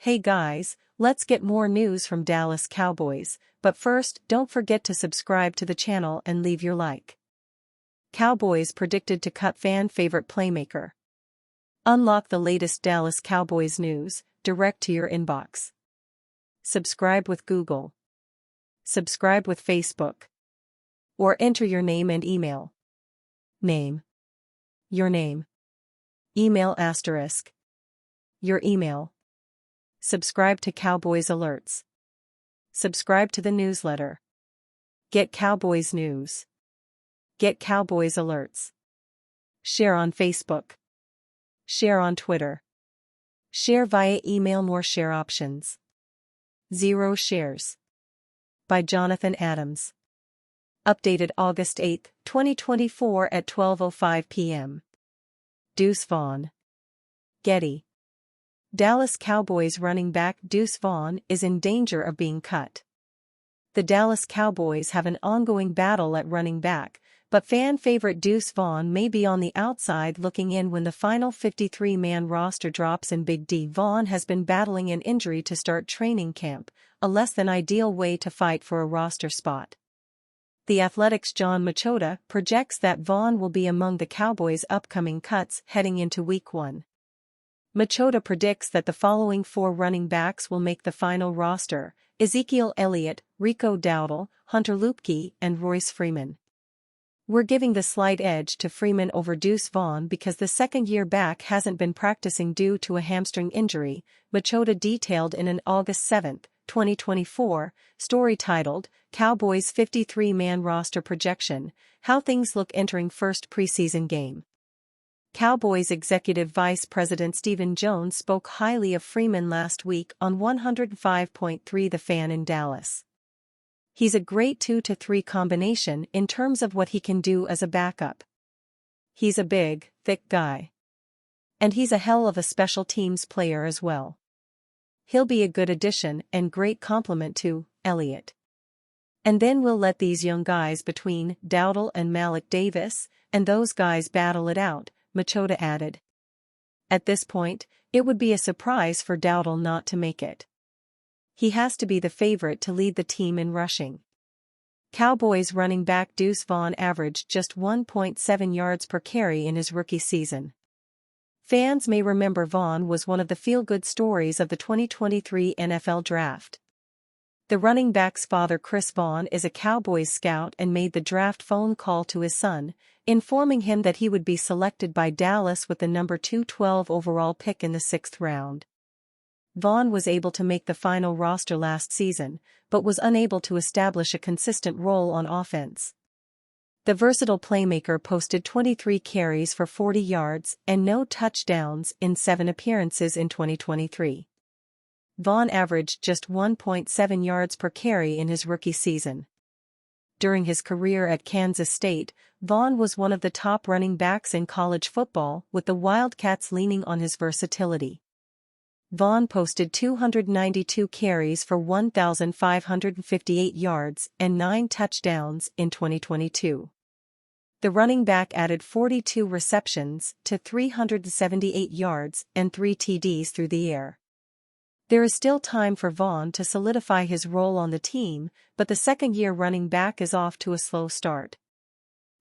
Hey guys, let's get more news from Dallas Cowboys, but first don't forget to subscribe to the channel and leave your like. Cowboys predicted to cut fan favorite playmaker. Unlock the latest Dallas Cowboys news, direct to your inbox. Subscribe with Google. Subscribe with Facebook. Or enter your name and email. Name. Your name. Email asterisk. Your email. Subscribe to Cowboys alerts. Subscribe to the newsletter. Get Cowboys news. Get Cowboys alerts. Share on Facebook. Share on Twitter. Share via email. More share options. 0 shares. By Jonathan Adams. Updated August 8, 2024 at 12:05 p.m. Deuce Vaughn. Getty. Dallas Cowboys running back Deuce Vaughn is in danger of being cut. The Dallas Cowboys have an ongoing battle at running back, but fan favorite Deuce Vaughn may be on the outside looking in when the final 53-man roster drops in. Big D. Vaughn has been battling an injury to start training camp, a less than ideal way to fight for a roster spot. The Athletic's John Machota projects that Vaughn will be among the Cowboys' upcoming cuts heading into Week 1. Machota predicts that the following 4 running backs will make the final roster: Ezekiel Elliott, Rico Dowdle, Hunter Luepke, and Royce Freeman. We're giving the slight edge to Freeman over Deuce Vaughn because the second-year back hasn't been practicing due to a hamstring injury, Machota detailed in an August 7, 2024, story titled, Cowboys 53-man roster projection, how things look entering first preseason game. Cowboys Executive Vice President Stephen Jones spoke highly of Freeman last week on 105.3 The Fan in Dallas. He's a great 2-to-3 combination in terms of what he can do as a backup. He's a big, thick guy. And he's a hell of a special teams player as well. He'll be a good addition and great complement to Elliott. And then we'll let these young guys between Dowdle and Malik Davis, and those guys battle it out, Machota added. At this point, it would be a surprise for Dowdle not to make it. He has to be the favorite to lead the team in rushing. Cowboys running back Deuce Vaughn averaged just 1.7 yards per carry in his rookie season. Fans may remember Vaughn was one of the feel-good stories of the 2023 NFL Draft. The running back's father, Chris Vaughn, is a Cowboys scout and made the draft phone call to his son, informing him that he would be selected by Dallas with the number 212 overall pick in the 6th round. Vaughn was able to make the final roster last season, but was unable to establish a consistent role on offense. The versatile playmaker posted 23 carries for 40 yards and no touchdowns in 7 appearances in 2023. Vaughn averaged just 1.7 yards per carry in his rookie season. During his career at Kansas State, Vaughn was one of the top running backs in college football, with the Wildcats leaning on his versatility. Vaughn posted 292 carries for 1,558 yards and 9 touchdowns in 2022. The running back added 42 receptions to 378 yards and 3 TDs through the air. There is still time for Vaughn to solidify his role on the team, but the second-year running back is off to a slow start.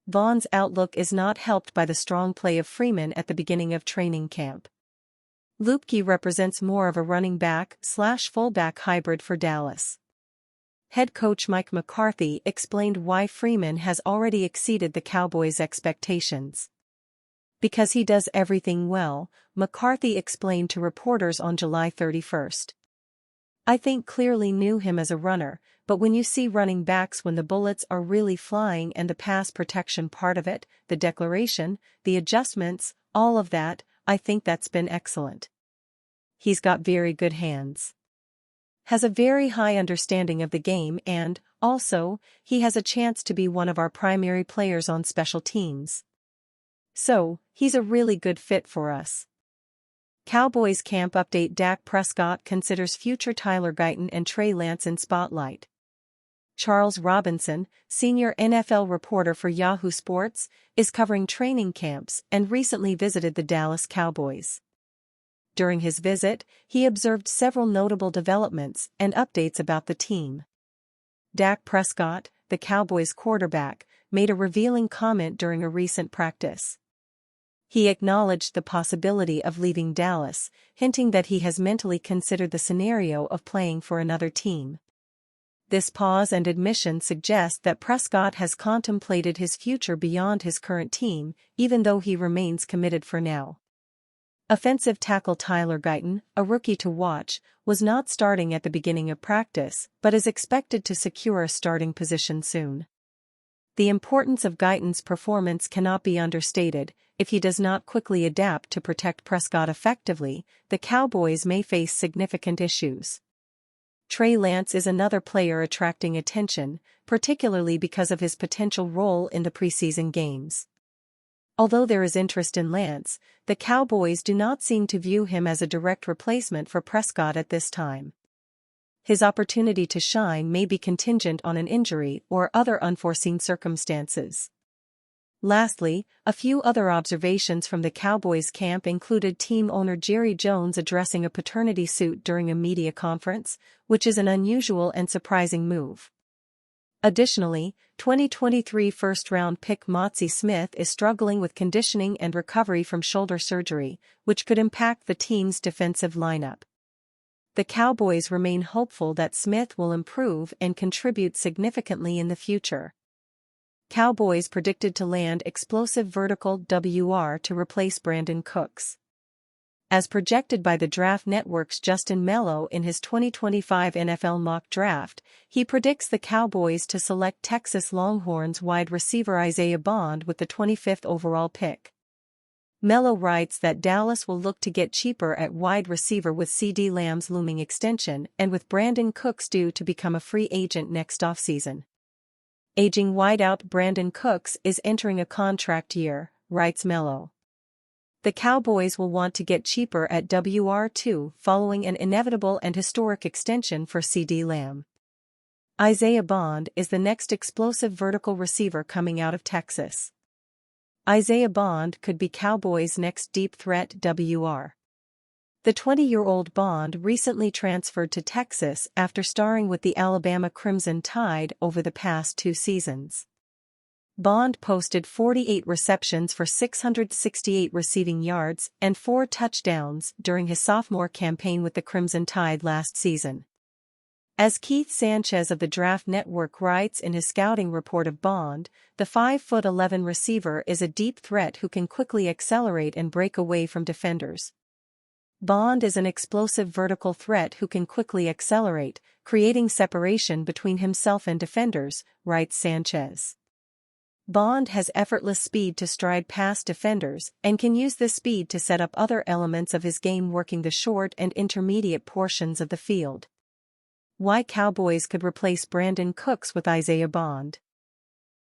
Vaughn's outlook is not helped by the strong play of Freeman at the beginning of training camp. Luepke represents more of a running back/fullback hybrid for Dallas. Head coach Mike McCarthy explained why Freeman has already exceeded the Cowboys' expectations. Because he does everything well, McCarthy explained to reporters on July 31. I think clearly knew him as a runner, but when you see running backs when the bullets are really flying and the pass protection part of it, the declaration, the adjustments, all of that, I think that's been excellent. He's got very good hands. Has a very high understanding of the game and, also, he has a chance to be one of our primary players on special teams. So, he's a really good fit for us. Cowboys camp update: Dak Prescott considers future Tyler Guyton and Trey Lance in spotlight. Charles Robinson, senior NFL reporter for Yahoo Sports, is covering training camps and recently visited the Dallas Cowboys. During his visit, he observed several notable developments and updates about the team. Dak Prescott, the Cowboys quarterback, made a revealing comment during a recent practice. He acknowledged the possibility of leaving Dallas, hinting that he has mentally considered the scenario of playing for another team. This pause and admission suggest that Prescott has contemplated his future beyond his current team, even though he remains committed for now. Offensive tackle Tyler Guyton, a rookie to watch, was not starting at the beginning of practice, but is expected to secure a starting position soon. The importance of Guyton's performance cannot be understated. If he does not quickly adapt to protect Prescott effectively, the Cowboys may face significant issues. Trey Lance is another player attracting attention, particularly because of his potential role in the preseason games. Although there is interest in Lance, the Cowboys do not seem to view him as a direct replacement for Prescott at this time. His opportunity to shine may be contingent on an injury or other unforeseen circumstances. Lastly, a few other observations from the Cowboys camp included team owner Jerry Jones addressing a paternity suit during a media conference, which is an unusual and surprising move. Additionally, 2023 first-round pick Motzi Smith is struggling with conditioning and recovery from shoulder surgery, which could impact the team's defensive lineup. The Cowboys remain hopeful that Smith will improve and contribute significantly in the future. Cowboys predicted to land explosive vertical WR to replace Brandon Cooks. As projected by the Draft Network's Justin Mello in his 2025 NFL mock draft, he predicts the Cowboys to select Texas Longhorns wide receiver Isaiah Bond with the 25th overall pick. Mello writes that Dallas will look to get cheaper at wide receiver with CeeDee Lamb's looming extension and with Brandon Cooks due to become a free agent next offseason. Aging wideout Brandon Cooks is entering a contract year, writes Mello. The Cowboys will want to get cheaper at WR2 following an inevitable and historic extension for CeeDee Lamb. Isaiah Bond is the next explosive vertical receiver coming out of Texas. Isaiah Bond could be Cowboys' next deep threat WR. The 20-year-old Bond recently transferred to Texas after starring with the Alabama Crimson Tide over the past 2 seasons. Bond posted 48 receptions for 668 receiving yards and 4 touchdowns during his sophomore campaign with the Crimson Tide last season. As Keith Sanchez of the Draft Network writes in his scouting report of Bond, the 5'11" receiver is a deep threat who can quickly accelerate and break away from defenders. Bond is an explosive vertical threat who can quickly accelerate, creating separation between himself and defenders, writes Sanchez. Bond has effortless speed to stride past defenders and can use this speed to set up other elements of his game working the short and intermediate portions of the field. Why Cowboys could replace Brandon Cooks with Isaiah Bond.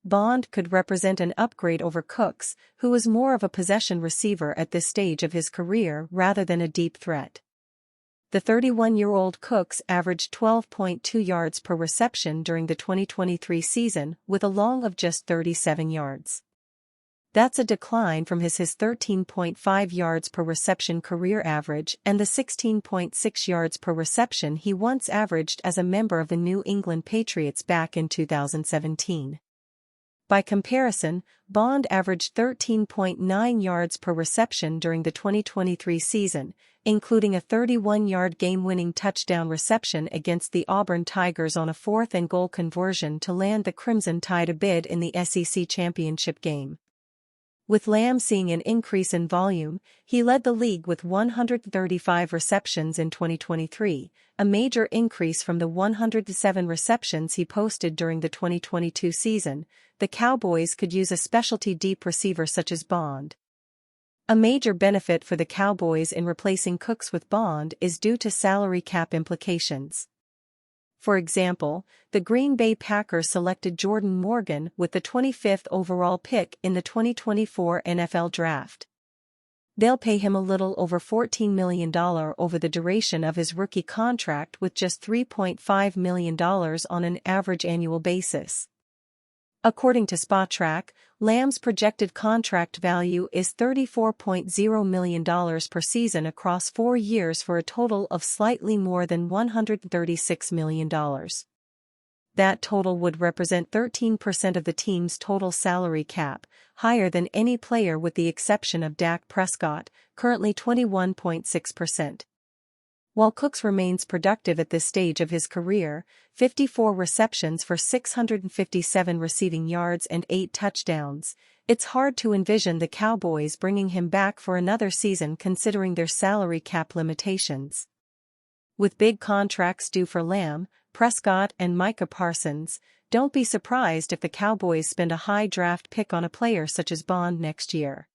Bond could represent an upgrade over Cooks, who is more of a possession receiver at this stage of his career rather than a deep threat. The 31-year-old Cooks averaged 12.2 yards per reception during the 2023 season with a long of just 37 yards. That's a decline from his 13.5 yards per reception career average and the 16.6 yards per reception he once averaged as a member of the New England Patriots back in 2017. By comparison, Bond averaged 13.9 yards per reception during the 2023 season, including a 31-yard game-winning touchdown reception against the Auburn Tigers on a 4th-and-goal conversion to land the Crimson Tide a bid in the SEC championship game. With Lamb seeing an increase in volume, he led the league with 135 receptions in 2023, a major increase from the 107 receptions he posted during the 2022 season. The Cowboys could use a specialty deep receiver such as Bond. A major benefit for the Cowboys in replacing Cooks with Bond is due to salary cap implications. For example, the Green Bay Packers selected Jordan Morgan with the 25th overall pick in the 2024 NFL Draft. They'll pay him a little over $14 million over the duration of his rookie contract with just $3.5 million on an average annual basis. According to Spotrac, Lamb's projected contract value is $34.0 million per season across 4 years for a total of slightly more than $136 million. That total would represent 13% of the team's total salary cap, higher than any player with the exception of Dak Prescott, currently 21.6%. While Cooks remains productive at this stage of his career, 54 receptions for 657 receiving yards and 8 touchdowns, it's hard to envision the Cowboys bringing him back for another season considering their salary cap limitations. With big contracts due for Lamb, Prescott and Micah Parsons, don't be surprised if the Cowboys spend a high draft pick on a player such as Bond next year.